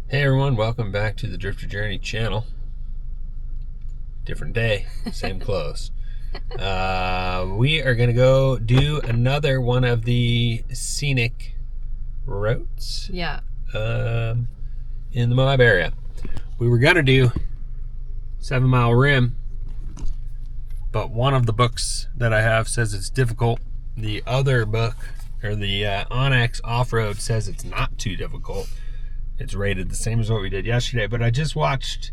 Hey everyone, welcome back to the Drifter Journey channel. Different day, same clothes. We are going to go do another one of the scenic routes. Yeah. In the Moab area. We were going to do 7 Mile Rim, but one of the books that I have says it's difficult. The other book, or the OnX Off Road, says it's not too difficult. It's rated the same as what we did yesterday, but I just watched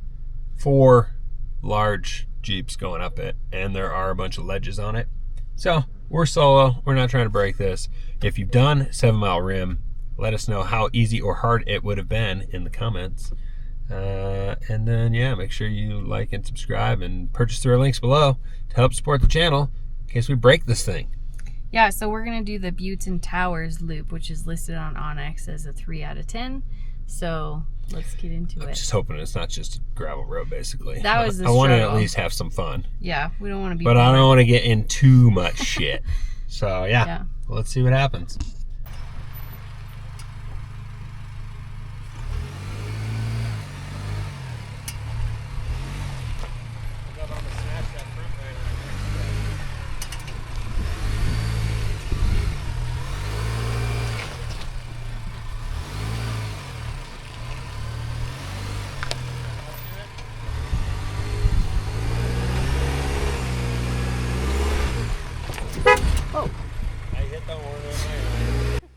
4 large Jeeps going up it, and there are a bunch of ledges on it. So we're solo, we're not trying to break this. If you've done 7 Mile Rim, let us know how easy or hard it would have been in the comments. And then, yeah, make sure you like and subscribe and purchase through our links below to help support the channel in case we break this thing. Yeah, so we're going to do the Buttes and Towers loop, which is listed on OnX as a 3 out of 10. So let's get into it. I'm just hoping it's not just a gravel road, basically. That was the I want to struggle. at least have some fun. Yeah, we don't want to be But bored. I don't want to get in too much shit. So, yeah, let's see what happens.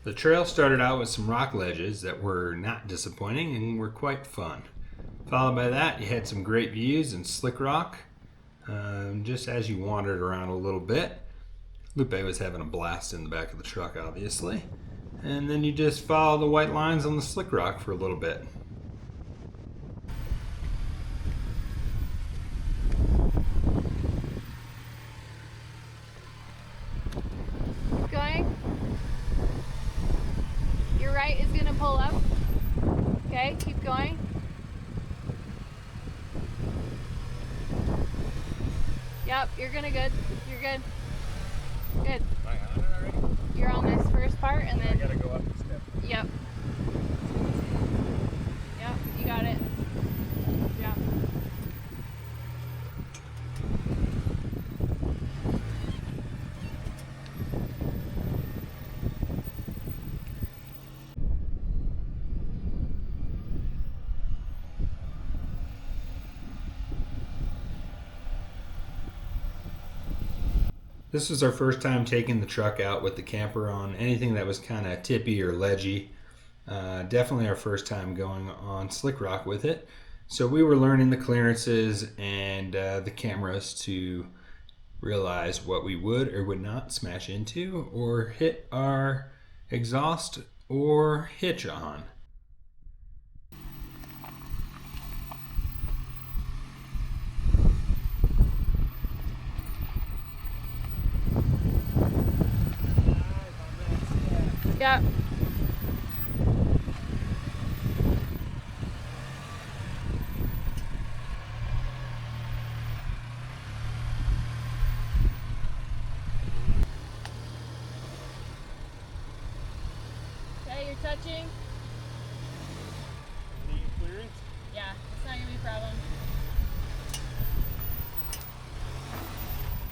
The trail started out with some rock ledges that were not disappointing and were quite fun. Followed by that, you had some great views and slick rock. Just as you wandered around a little bit, Lupe was having a blast in the back of the truck, obviously. And then you just follow the white lines on the slick rock for a little bit. Keep going. Your right is going to pull up. Okay, keep going. Yep, you're gonna good. You're good. Good. Am I on it already? You're on this first part and then... I gotta go up a step. Yep. Yep, you got it. Yeah. This was our first time taking the truck out with the camper on anything that was kind of tippy or ledgy. Definitely our first time going on slick rock with it. So we were learning the clearances and the cameras to realize what we would or would not smash into or hit our exhaust or hitch on. Yep. Okay, you're touching. Any clearance? Yeah, it's not gonna be a problem.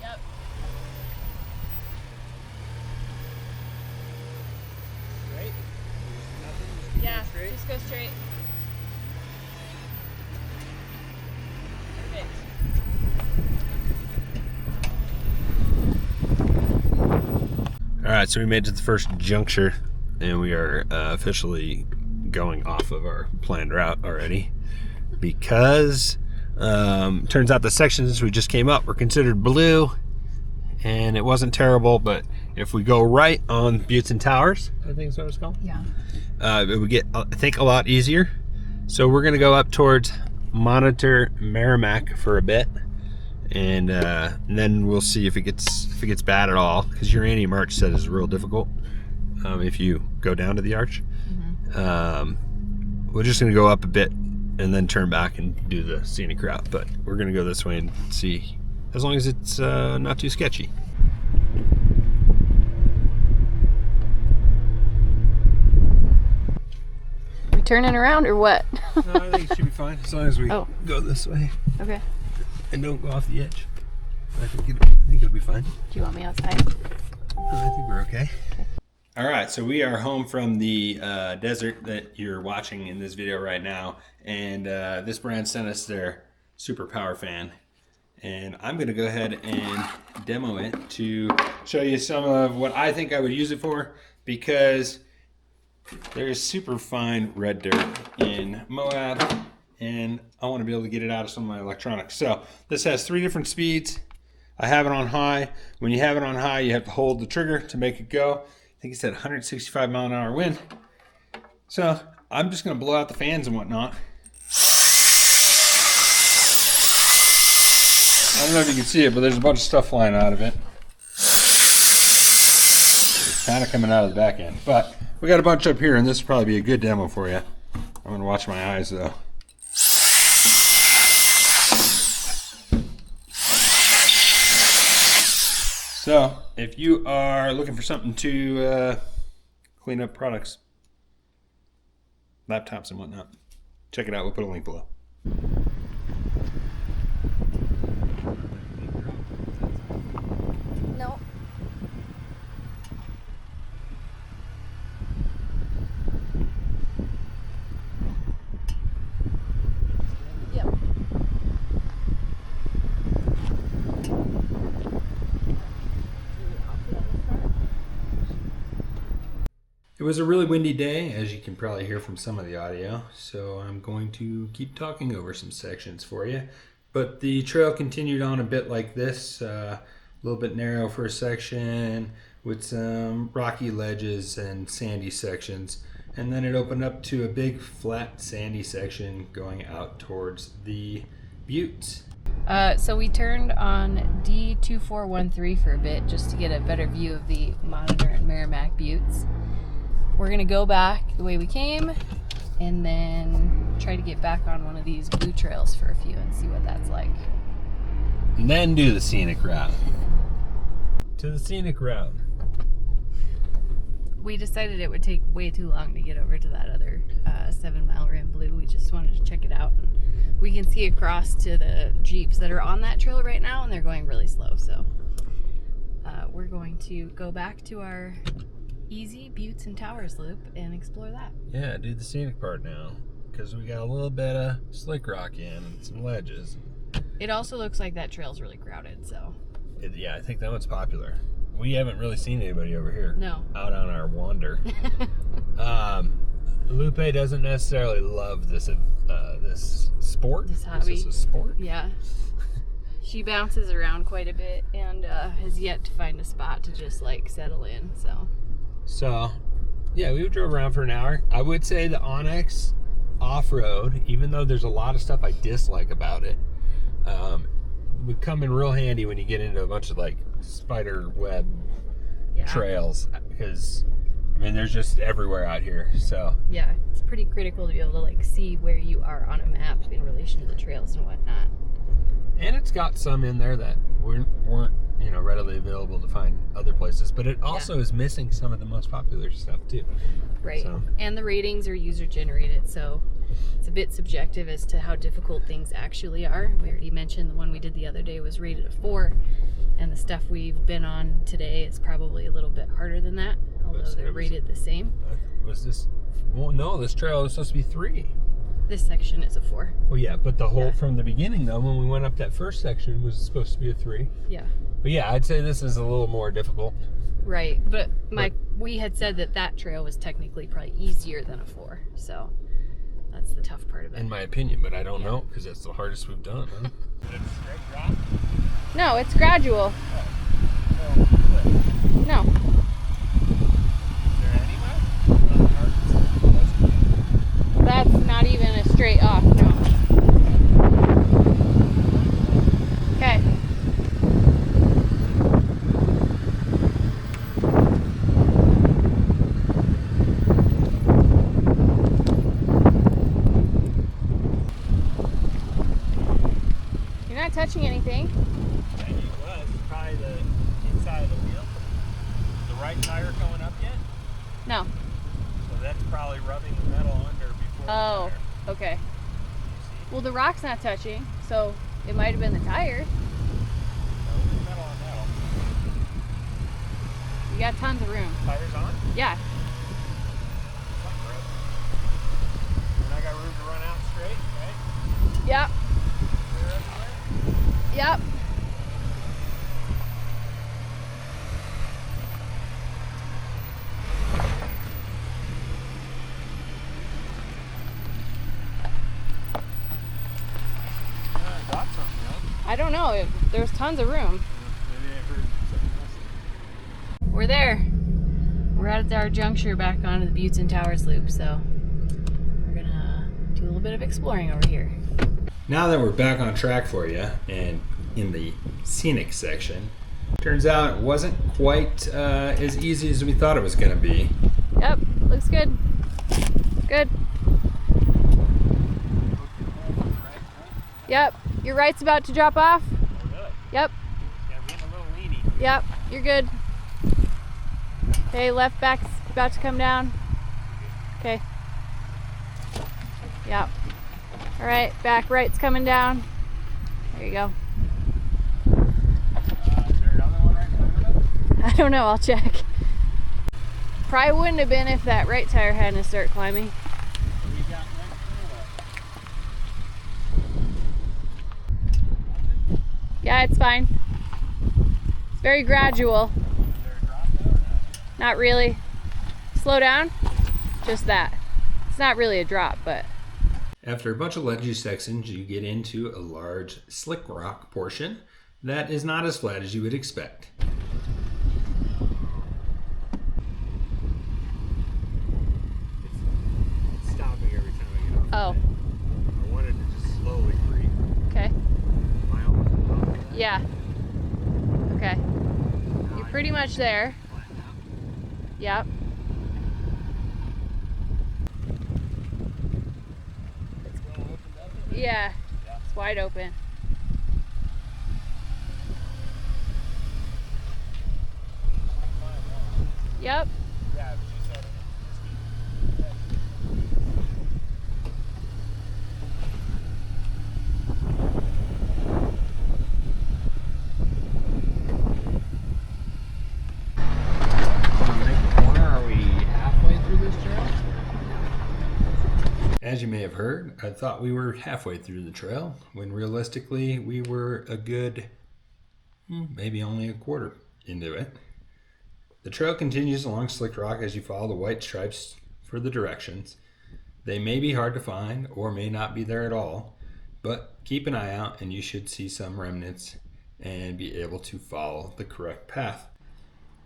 Yep. Straight? Yeah, just go straight. Perfect. Alright, so we made it to the first juncture and we are officially going off of our planned route already because turns out the sections we just came up were considered blue and it wasn't terrible, but if we go right on Buttes and Towers, I think is what it's called. Yeah. It would get, I think, a lot easier. So we're gonna go up towards Monitor Merrimack for a bit, and then we'll see if it gets bad at all. Because Uranium Arch said is real difficult if you go down to the arch. We're just gonna go up a bit and then turn back and do the scenic route. But we're gonna go this way and see, as long as it's not too sketchy. turning around or what? No, I think it should be fine as long as we go this way. Okay. And don't go off the edge. I think it'll be fine. Do you want me outside? I think we're okay. All right, so we are home from the desert that you're watching in this video right now, and this brand sent us their super power fan, and I'm going to go ahead and demo it to show you some of what I think I would use it for, because there is super fine red dirt in Moab, and I want to be able to get it out of some of my electronics. So this has 3 different speeds. I have it on high. When you have it on high, you have to hold the trigger to make it go. I think it's at 165 mile an hour wind. So I'm just going to blow out the fans and whatnot. I don't know if you can see it, but there's a bunch of stuff flying out of it. It's kind of coming out of the back end. But we got a bunch up here, and this will probably be a good demo for you. I'm going to watch my eyes, though. So, if you are looking for something to clean up products, laptops and whatnot, check it out. We'll put a link below. No. Yep. It was a really windy day, as you can probably hear from some of the audio, so I'm going to keep talking over some sections for you. But the trail continued on a bit like this, a little bit narrow for a section with some rocky ledges and sandy sections, and then it opened up to a big flat sandy section going out towards the buttes. So we turned on D2413 for a bit just to get a better view of the Monitor and Merrimack buttes. We're gonna go back the way we came and then try to get back on one of these blue trails for a few and see what that's like. And then do the scenic route. To the scenic route. We decided it would take way too long to get over to that other 7 mile rim blue. We just wanted to check it out. We can see across to the Jeeps that are on that trail right now, and they're going really slow. So we're going to go back to our easy buttes and towers loop and explore that. Yeah, do the scenic part now, because we got a little bit of slick rock in and some ledges. It also looks like that trail's really crowded, so. Yeah, I think that one's popular. We haven't really seen anybody over here. No. Out on our wander. Lupe doesn't necessarily love this this sport. This hobby. Is this a sport? Yeah. She bounces around quite a bit and has yet to find a spot to just like settle in, so. So, yeah, we drove around for an hour. I would say the OnX Off Road, even though there's a lot of stuff I dislike about it, would come in real handy when you get into a bunch of like spider web trails, because I mean there's just everywhere out here. So yeah, it's pretty critical to be able to like see where you are on a map in relation to the trails and whatnot. And it's got some in there that weren't readily available to find other places, but it also is missing some of the most popular stuff too. Right. So. And the ratings are user generated, so it's a bit subjective as to how difficult things actually are. We already mentioned the one we did the other day was rated a 4, and the stuff we've been on today is probably a little bit harder than that, although they're rated the same. Was this? Well, no, this trail is supposed to be 3. This section is a 4. Well, yeah, but the whole from the beginning though, when we went up that first section, was supposed to be a 3. Yeah. But yeah, I'd say this is a little more difficult. Right, but we had said that trail was technically probably easier than a 4, so that's the tough part of it. In my opinion, but I don't know, because that's the hardest we've done, huh? It's straight drop? No, it's gradual. Oh. No. Is there any mud? That's not even a straight off, no. Okay. You're not touching anything. Yeah, it was. Probably the inside of the wheel. The right tire going up yet? No. So that's probably rubbing the metal under before Oh, okay. Well, the rock's not touching, so it might have been the tire. Metal on metal. You got tons of room. Tires on? Yeah. And I got room to run out straight, right? Yep. Clear everywhere? Yep. Got something else. I don't know. There's tons of room. Maybe I heard something else. We're there. We're at our juncture back onto the Buttes and Towers loop, so we're gonna do a little bit of exploring over here. Now that we're back on track for you and in the scenic section, turns out it wasn't quite as easy as we thought it was going to be. Yep, looks good. Good. Yep, your right's about to drop off. Oh, really? Yep, Yeah, I'm getting a little leany. yep, you're good. Okay, left back's about to come down. Okay. Yep. All right, back right's coming down. There you go. Is there another one right behind us? I don't know, I'll check. Probably wouldn't have been if that right tire hadn't started climbing. What do you got next? Yeah, it's fine. It's very gradual. Is there a drop there or not? Not really. Slow down. Just that. It's not really a drop, but After a bunch of ledgy sections, you get into a large slick rock portion that is not as flat as you would expect. It's stopping every time I get off. oh, I wanted to just slowly creep. okay. Am I almost at the top of that? Yeah. Okay. Now You're I pretty can much there. flatten out. Yep. It's well opened up, isn't it? Yeah. Yeah. It's wide open. Yep. Yeah, but you said Are we halfway through this trail? As you may have heard, I thought we were halfway through the trail, when realistically we were a good, maybe only a quarter into it. The trail continues along slick rock as you follow the white stripes for the directions. They may be hard to find or may not be there at all, but keep an eye out and you should see some remnants and be able to follow the correct path.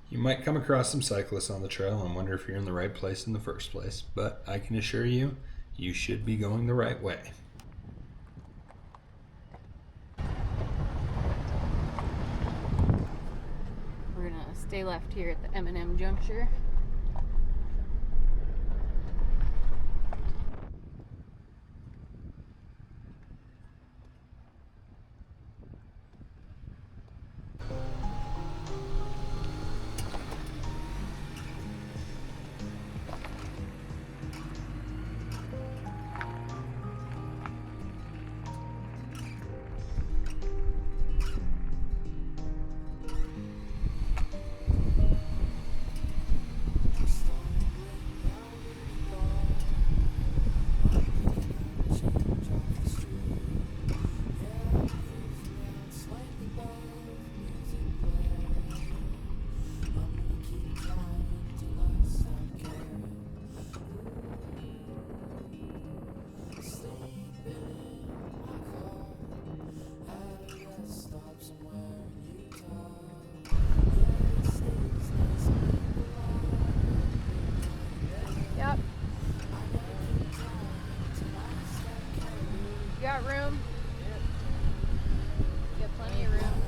You might come across some cyclists on the trail and wonder if you're in the right place in the first place, but I can assure you, you should be going the right way. We're gonna stay left here at the M&M juncture. Yep. You got room? You got plenty of room.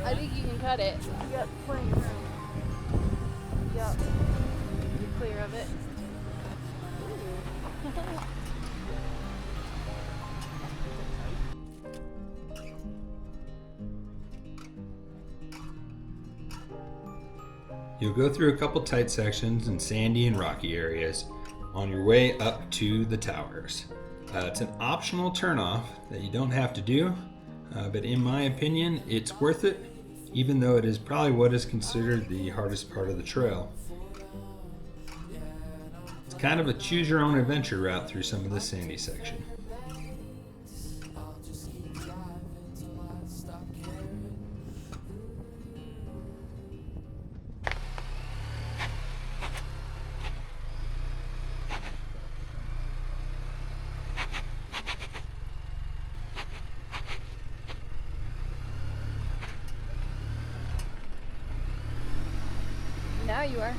I think you can cut it. You got plenty of room. Yep. You're clear of it. Ooh. You'll go through a couple tight sections and sandy and rocky areas on your way up to the towers. It's an optional turnoff that you don't have to do, but in my opinion, it's worth it, even though it is probably what is considered the hardest part of the trail. It's kind of a choose your own adventure route through some of the sandy section. Now you are.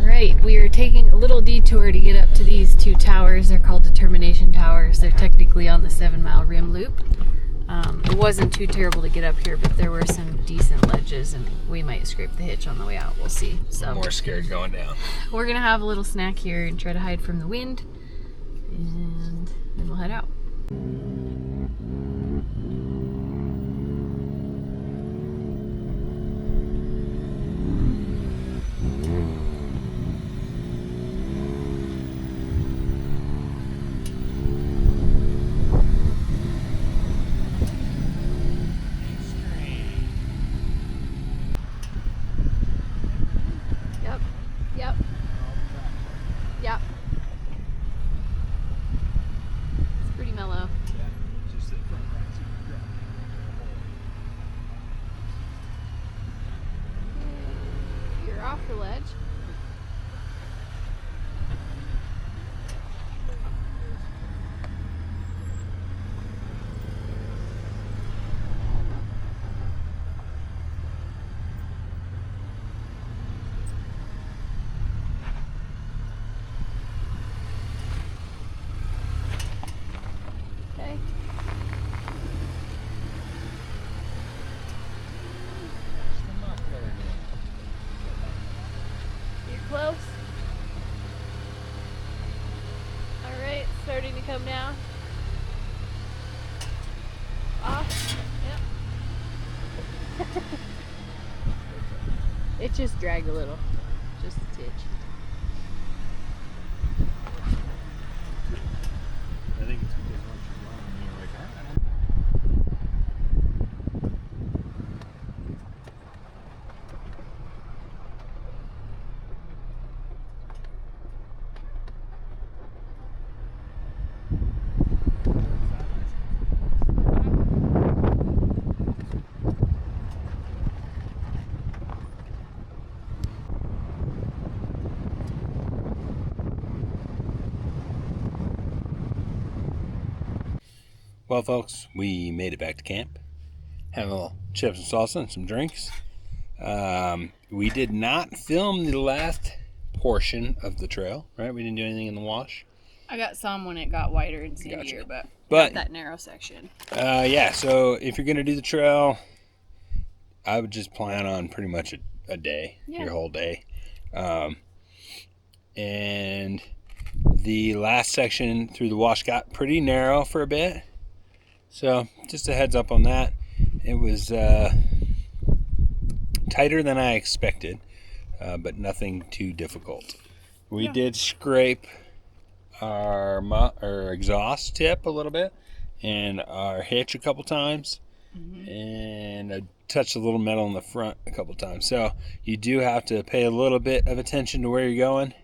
Right, we are taking a little detour to get up to these two towers. They're called Determination Towers. They're technically on the 7-mile rim loop. It wasn't too terrible to get up here, but there were some decent ledges and we might scrape the hitch on the way out. We'll see. So I'm more scared going down. we're gonna have a little snack here and try to hide from the wind, and then we'll head out. Yep. It's pretty mellow. You're off the ledge. Close. All right, starting to come down. Off. Yep. It just dragged a little, just a titch. I think it's because once you're going, you're like, well, folks, we made it back to camp. Have a little chips and salsa and some drinks. We did not film the last portion of the trail, right? We didn't do anything in the wash. I got some when it got wider and sandier, Gotcha. but not that narrow section. Yeah, so if you're going to do the trail, I would just plan on pretty much a day, your whole day. And the last section through the wash got pretty narrow for a bit. So just a heads up on that. It was tighter than I expected, but nothing too difficult. We did scrape our exhaust tip a little bit and our hitch a couple times, and I touched a little metal in the front a couple times. So you do have to pay a little bit of attention to where you're going,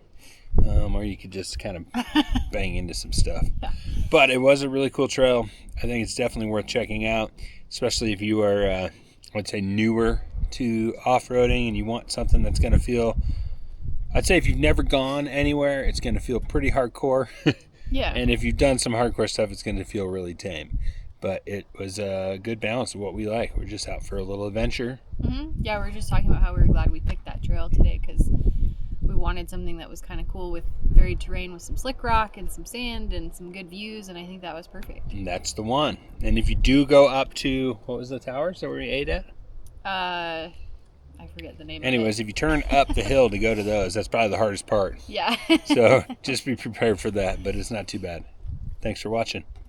or you could just kind of bang into some stuff. But it was a really cool trail. I think it's definitely worth checking out, especially if you are, I'd say, newer to off-roading and you want something that's going to feel, I'd say if you've never gone anywhere, it's going to feel pretty hardcore. Yeah. And if you've done some hardcore stuff, it's going to feel really tame. But it was a good balance of what we like. We're just out for a little adventure. Yeah, we were just talking about how we were glad we picked that trail today because we wanted something that was kind of cool with varied terrain with some slick rock and some sand and some good views, and I think that was perfect. And that's the one. And if you do go up to, what was the towers that we ate at? I forget the name Anyways, of it. if you turn up the hill to go to those, that's probably the hardest part. Yeah. So just be prepared for that, but it's not too bad. Thanks for watching.